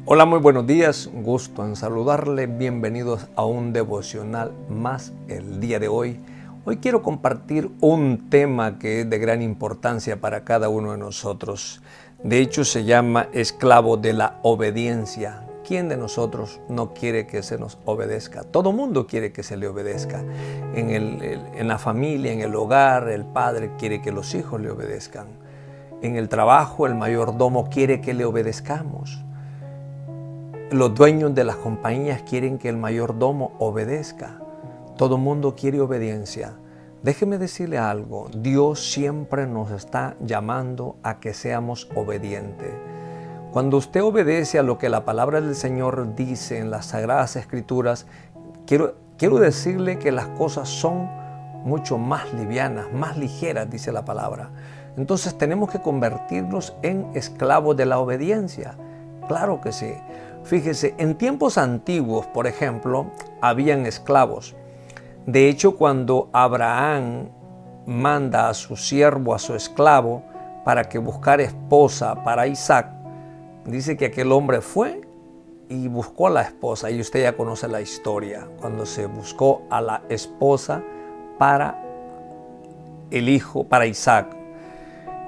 Hola, muy buenos días, gusto en saludarle, bienvenidos a un devocional más el día de hoy. Hoy quiero compartir un tema que es de gran importancia para cada uno de nosotros. De hecho, se llama esclavo de la obediencia. ¿Quién de nosotros no quiere que se nos obedezca? Todo mundo quiere que se le obedezca. En la familia, en el hogar, el padre quiere que los hijos le obedezcan. En el trabajo, el mayordomo quiere que le obedezcamos. Los dueños de las compañías quieren que el mayordomo obedezca. Todo mundo quiere obediencia. Déjeme decirle algo, Dios siempre nos está llamando a que seamos obedientes. Cuando usted obedece a lo que la palabra del Señor dice en las Sagradas Escrituras, quiero decirle que las cosas son mucho más livianas, más ligeras, dice la palabra. Entonces tenemos que convertirnos en esclavos de la obediencia. Claro que sí. Fíjese, en tiempos antiguos, por ejemplo, habían esclavos. De hecho, cuando Abraham manda a su siervo, a su esclavo, para que buscara esposa para Isaac, dice que aquel hombre fue y buscó a la esposa. Y usted ya conoce la historia, cuando se buscó a la esposa para el hijo, para Isaac.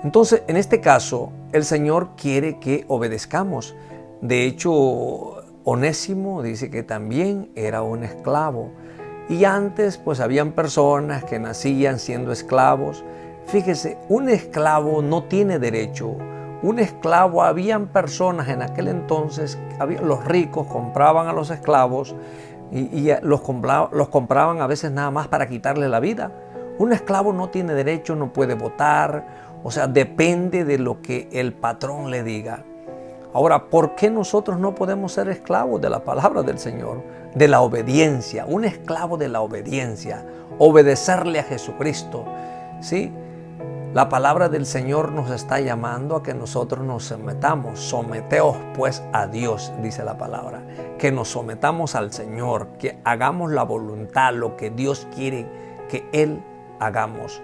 Entonces, en este caso, el Señor quiere que obedezcamos. De hecho, Onésimo dice que también era un esclavo. Y antes, pues, habían personas que nacían siendo esclavos. Fíjese, un esclavo no tiene derecho. Un esclavo, habían personas en aquel entonces, los ricos compraban a los esclavos y los compraban a veces nada más para quitarle la vida. Un esclavo no tiene derecho, no puede votar, o sea, depende de lo que el patrón le diga. Ahora, ¿por qué nosotros no podemos ser esclavos de la palabra del Señor? De la obediencia, un esclavo de la obediencia, obedecerle a Jesucristo, ¿sí? La palabra del Señor nos está llamando a que nosotros nos sometamos. Someteos pues a Dios, dice la palabra. Que nos sometamos al Señor, que hagamos la voluntad, lo que Dios quiere que Él hagamos.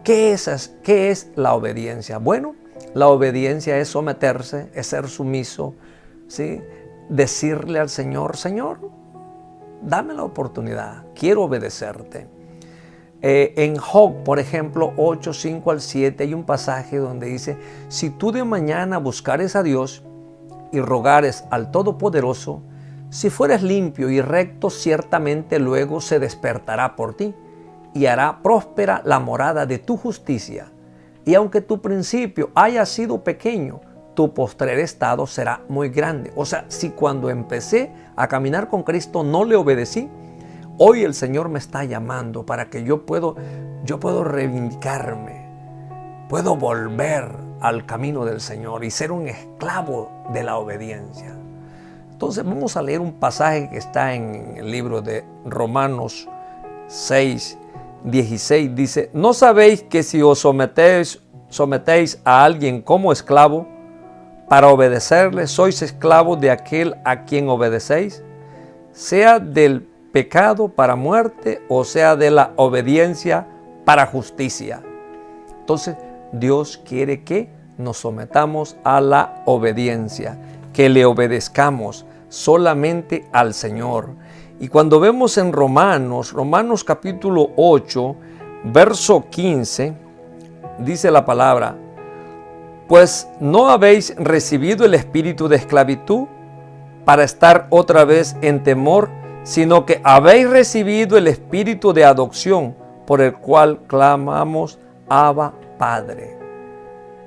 ¿Qué es la obediencia? Bueno, la obediencia es someterse, es ser sumiso, ¿sí? Decirle al Señor, Señor, dame la oportunidad, quiero obedecerte. En Job, por ejemplo, 8, 5 al 7, hay un pasaje donde dice, si tú de mañana buscares a Dios y rogares al Todopoderoso, si fueres limpio y recto, ciertamente luego se despertará por ti y hará próspera la morada de tu justicia. Y aunque tu principio haya sido pequeño, tu postrer estado será muy grande. O sea, si cuando empecé a caminar con Cristo no le obedecí, hoy el Señor me está llamando para que yo puedo reivindicarme, puedo volver al camino del Señor y ser un esclavo de la obediencia. Entonces vamos a leer un pasaje que está en el libro de Romanos 6, 16. Dice, ¿no sabéis que si os sometéis a alguien como esclavo, para obedecerle sois esclavos de aquel a quien obedecéis? Sea del pecado para muerte o sea de la obediencia para justicia. Entonces, Dios quiere que nos sometamos a la obediencia, que le obedezcamos solamente al Señor. Y cuando vemos en Romanos capítulo 8, verso 15, dice la palabra, pues no habéis recibido el espíritu de esclavitud para estar otra vez en temor, sino que habéis recibido el espíritu de adopción, por el cual clamamos, Abba, Padre.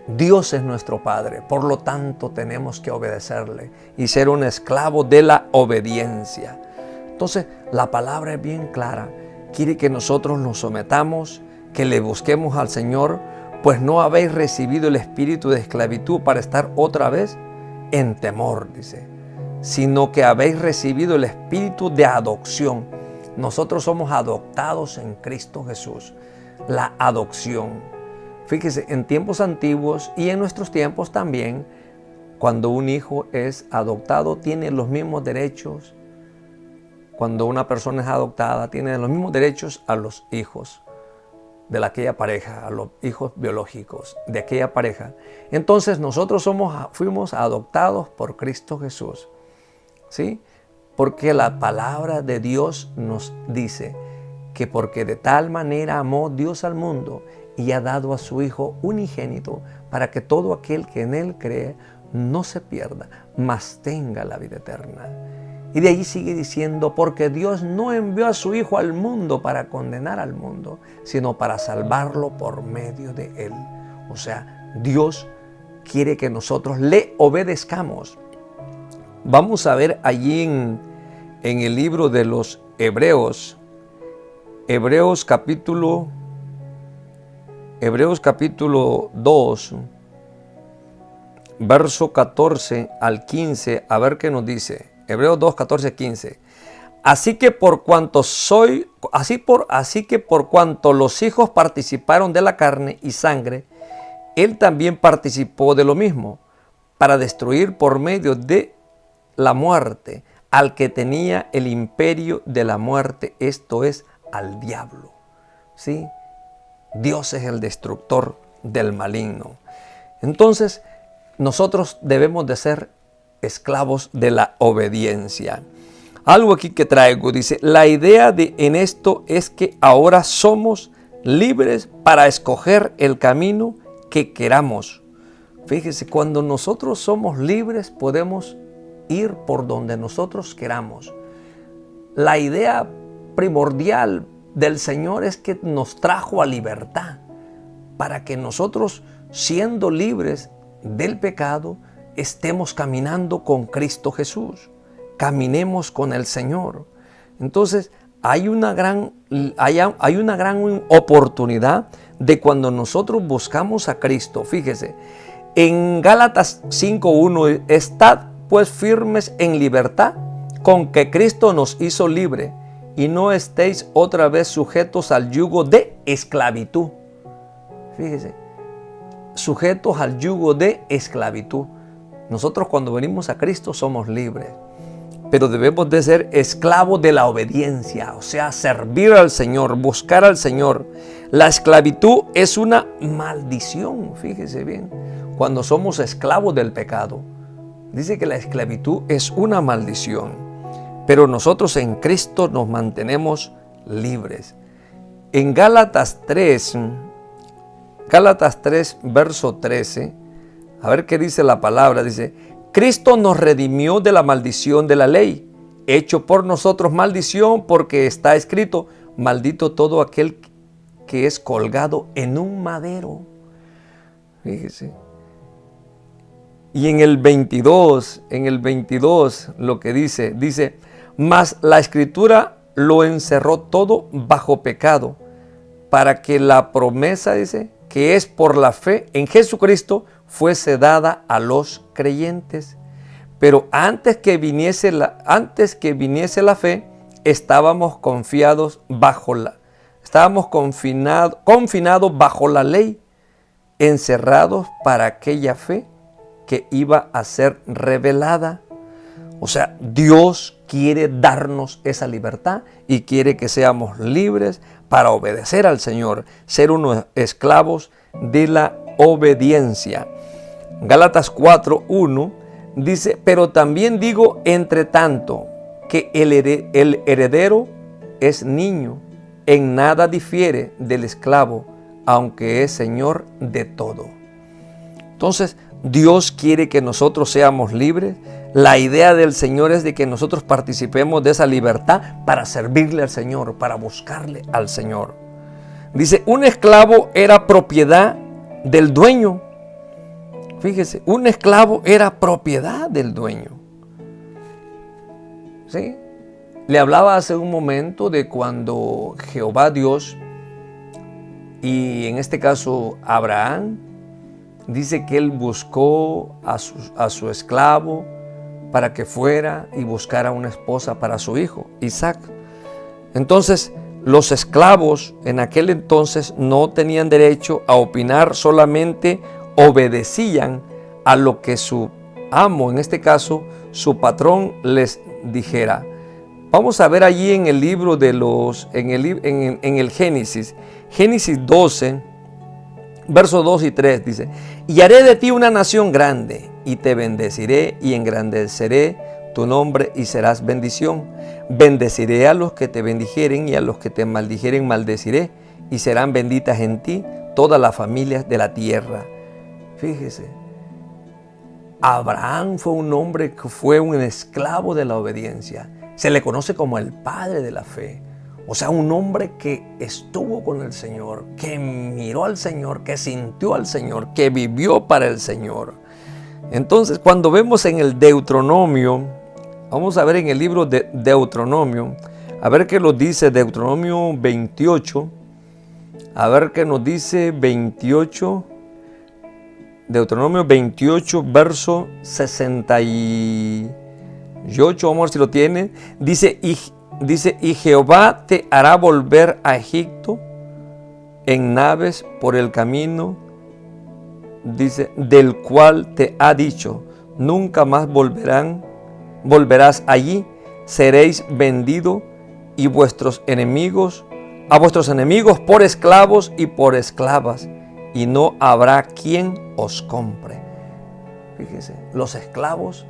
Dios es nuestro Padre, por lo tanto tenemos que obedecerle y ser un esclavo de la obediencia. Entonces, la palabra es bien clara. Quiere que nosotros nos sometamos, que le busquemos al Señor, pues no habéis recibido el espíritu de esclavitud para estar otra vez en temor, dice, sino que habéis recibido el espíritu de adopción. Nosotros somos adoptados en Cristo Jesús. La adopción. Fíjese, en tiempos antiguos y en nuestros tiempos también, cuando un hijo es adoptado, tiene los mismos derechos. Cuando una persona es adoptada, tiene los mismos derechos a los hijos. de aquella pareja, a los hijos biológicos de aquella pareja, entonces nosotros fuimos adoptados por Cristo Jesús. ¿Sí? Porque la palabra de Dios nos dice que porque de tal manera amó Dios al mundo y ha dado a su Hijo unigénito para que todo aquel que en Él cree no se pierda, mas tenga la vida eterna. Y de allí sigue diciendo, porque Dios no envió a su Hijo al mundo para condenar al mundo, sino para salvarlo por medio de Él. O sea, Dios quiere que nosotros le obedezcamos. Vamos a ver allí en el libro de los Hebreos, Hebreos capítulo 2, verso 14 al 15, a ver qué nos dice. Hebreos 2, 14, 15. Así que por cuanto los hijos participaron de la carne y sangre, Él también participó de lo mismo, para destruir por medio de la muerte al que tenía el imperio de la muerte, esto es, al diablo. ¿Sí? Dios es el destructor del maligno. Entonces, nosotros debemos de ser esclavos de la obediencia. Algo aquí que traigo, dice, la idea en esto es que ahora somos libres para escoger el camino que queramos. Fíjese, cuando nosotros somos libres podemos ir por donde nosotros queramos. La idea primordial del Señor es que nos trajo a libertad, para que nosotros, siendo libres del pecado, estemos caminando con Cristo Jesús, caminemos con el Señor. Entonces hay una gran oportunidad de cuando nosotros buscamos a Cristo. Fíjese, en Gálatas 5:1, estad pues firmes en libertad con que Cristo nos hizo libre, y no estéis otra vez sujetos al yugo de esclavitud. Fíjese, sujetos al yugo de esclavitud. Nosotros cuando venimos a Cristo somos libres, pero debemos de ser esclavos de la obediencia, o sea, servir al Señor, buscar al Señor. La esclavitud es una maldición, fíjese bien, cuando somos esclavos del pecado. Dice que la esclavitud es una maldición, pero nosotros en Cristo nos mantenemos libres. En Gálatas 3, verso 13, a ver qué dice la palabra, dice, Cristo nos redimió de la maldición de la ley, hecho por nosotros maldición, porque está escrito, maldito todo aquel que es colgado en un madero. Fíjese. Y en el 22, lo que dice, mas la Escritura lo encerró todo bajo pecado, para que la promesa, dice, que es por la fe en Jesucristo, fuese dada a los creyentes. Pero antes que viniese la fe, estábamos confinados bajo la ley, encerrados para aquella fe que iba a ser revelada. O sea, Dios quiere darnos esa libertad y quiere que seamos libres para obedecer al Señor, ser unos esclavos de la obediencia. Gálatas 4:1 dice, pero también digo, entre tanto, que el heredero es niño, en nada difiere del esclavo, aunque es Señor de todo. Entonces, Dios quiere que nosotros seamos libres. La idea del Señor es de que nosotros participemos de esa libertad para servirle al Señor, para buscarle al Señor. Dice, un esclavo era propiedad del dueño. Fíjese, un esclavo era propiedad del dueño. ¿Sí? Le hablaba hace un momento de cuando Jehová Dios, y en este caso Abraham, dice que él buscó a su esclavo para que fuera y buscara una esposa para su hijo, Isaac. Entonces, los esclavos en aquel entonces no tenían derecho a opinar, solamente obedecían a lo que su amo, en este caso su patrón, les dijera. Vamos a ver allí en el libro de en el Génesis 12, versos 2 y 3 dice: y haré de ti una nación grande, y te bendeciré y engrandeceré tu nombre y serás bendición. Bendeciré a los que te bendijeren y a los que te maldijeren maldeciré, y serán benditas en ti todas las familias de la tierra. Fíjese, Abraham fue un hombre que fue un esclavo de la obediencia. Se le conoce como el padre de la fe. O sea, un hombre que estuvo con el Señor, que miró al Señor, que sintió al Señor, que vivió para el Señor. Entonces, cuando vemos en el Deuteronomio, vamos a ver en el libro de Deuteronomio, a ver qué nos dice Deuteronomio 28, a ver qué nos dice 28, Deuteronomio 28, verso 68, vamos a ver si lo tiene. Dice, y Jehová te hará volver a Egipto en naves por el camino, dice, del cual te ha dicho, nunca más volverás allí, seréis vendidos y a vuestros enemigos por esclavos y por esclavas, y no habrá quien os compre. Fíjese, los esclavos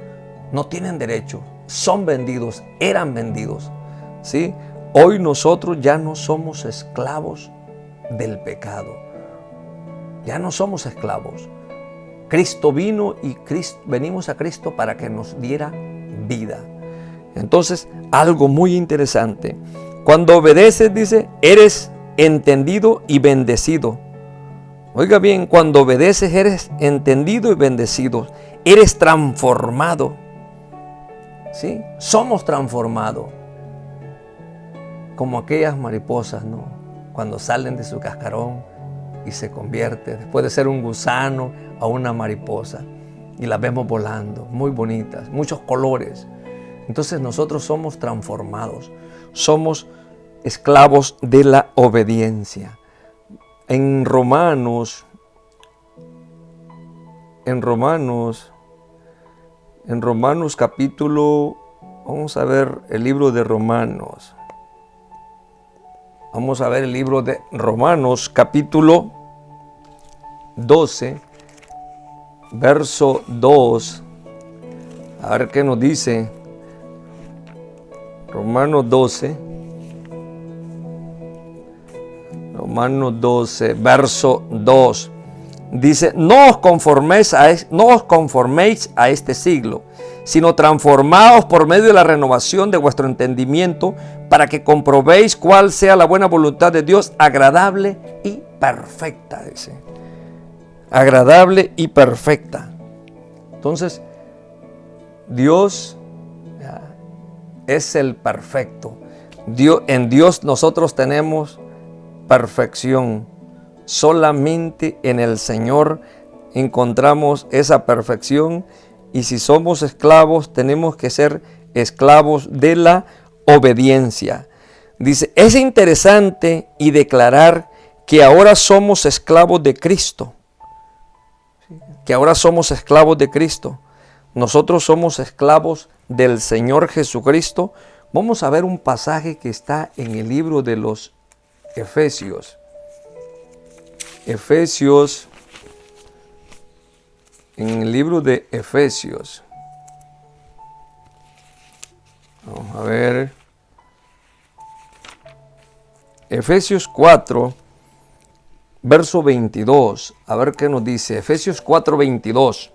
no tienen derecho, son vendidos, eran vendidos, ¿sí? Hoy nosotros ya no somos esclavos del pecado, ya no somos esclavos. Cristo vino y venimos a Cristo para que nos diera vida. Entonces, algo muy interesante, cuando obedeces, dice, eres entendido y bendecido. Oiga bien, cuando obedeces eres entendido y bendecido, eres transformado, ¿sí? Somos transformados, como aquellas mariposas, ¿no? Cuando salen de su cascarón y se convierte, después de ser un gusano, a una mariposa, y las vemos volando, muy bonitas, muchos colores. Entonces nosotros somos transformados, somos esclavos de la obediencia. En Romanos capítulo, vamos a ver el libro de Romanos. Vamos a ver el libro de Romanos capítulo 12, verso 2. A ver qué nos dice. Romanos 12, verso 2. Dice, no os conforméis a este siglo, sino transformaos por medio de la renovación de vuestro entendimiento, para que comprobéis cuál sea la buena voluntad de Dios, agradable y perfecta. Dice, agradable y perfecta. Entonces, Dios es el perfecto. En Dios nosotros tenemos perfección. Solamente en el Señor encontramos esa perfección, y si somos esclavos tenemos que ser esclavos de la obediencia. Dice, es interesante y declarar que ahora somos esclavos de Cristo. Que ahora somos esclavos de Cristo. Nosotros somos esclavos del Señor Jesucristo. Vamos a ver un pasaje que está en el libro de los Efesios. En el libro de Efesios. Vamos a ver. Efesios 4, verso 22. A ver qué nos dice. Efesios 4, 22.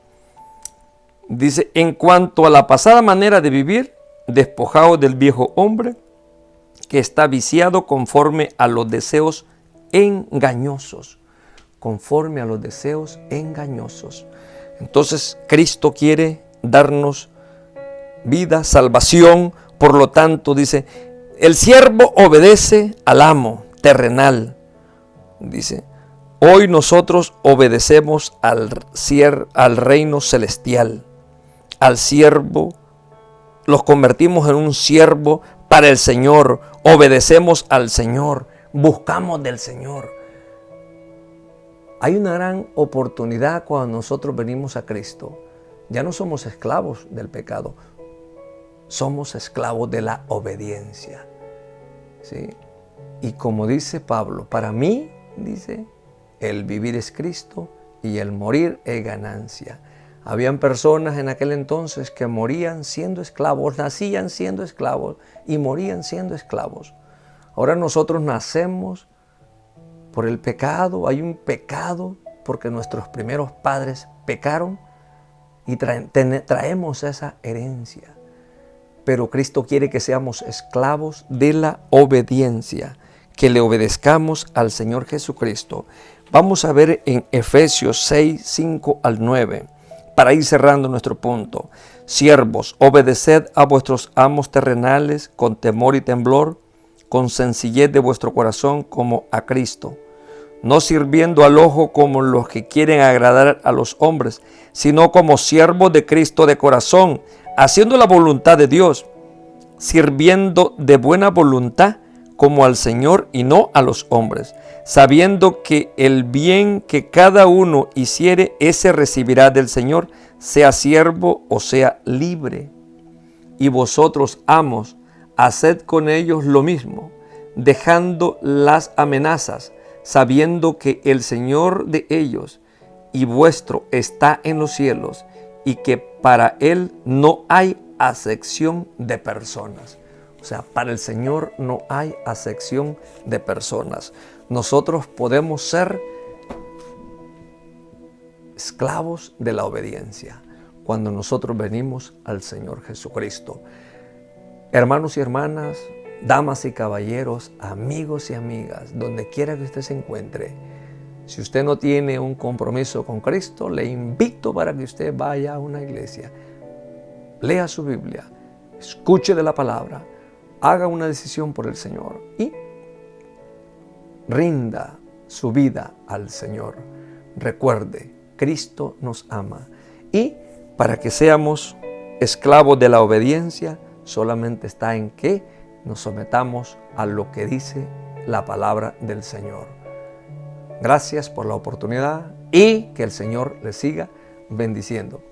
Dice, en cuanto a la pasada manera de vivir, despojaos del viejo hombre que está viciado conforme a los deseos engañosos. Conforme a los deseos engañosos. Entonces, Cristo quiere darnos vida, salvación. Por lo tanto, dice, el siervo obedece al amo terrenal. Dice, hoy nosotros obedecemos al reino celestial. Al siervo, los convertimos en un siervo para el Señor. Obedecemos al Señor, buscamos del Señor. Hay una gran oportunidad cuando nosotros venimos a Cristo. Ya no somos esclavos del pecado. somos esclavos de la obediencia. ¿Sí? Y como dice Pablo, para mí, dice, el vivir es Cristo y el morir es ganancia. Habían personas en aquel entonces que morían siendo esclavos, nacían siendo esclavos y morían siendo esclavos. Ahora nosotros nacemos por el pecado, hay un pecado porque nuestros primeros padres pecaron y traemos esa herencia. Pero Cristo quiere que seamos esclavos de la obediencia, que le obedezcamos al Señor Jesucristo. Vamos a ver en Efesios 6, 5 al 9, para ir cerrando nuestro punto. Siervos, obedeced a vuestros amos terrenales con temor y temblor, con sencillez de vuestro corazón como a Cristo, no sirviendo al ojo como los que quieren agradar a los hombres, sino como siervos de Cristo de corazón, haciendo la voluntad de Dios, sirviendo de buena voluntad como al Señor y no a los hombres, sabiendo que el bien que cada uno hiciere, ese recibirá del Señor, sea siervo o sea libre. Y vosotros, amos, haced con ellos lo mismo, dejando las amenazas, sabiendo que el Señor de ellos y vuestro está en los cielos, y que para Él no hay acepción de personas. O sea, para el Señor no hay acepción de personas. Nosotros podemos ser esclavos de la obediencia cuando nosotros venimos al Señor Jesucristo. Hermanos y hermanas, damas y caballeros, amigos y amigas, donde quiera que usted se encuentre, si usted no tiene un compromiso con Cristo, le invito para que usted vaya a una iglesia, lea su Biblia, escuche de la palabra, haga una decisión por el Señor y rinda su vida al Señor. Recuerde, Cristo nos ama. Y para que seamos esclavos de la obediencia, solamente está en que nos sometamos a lo que dice la palabra del Señor. Gracias por la oportunidad y que el Señor les siga bendiciendo.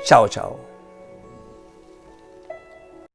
Chao, chao.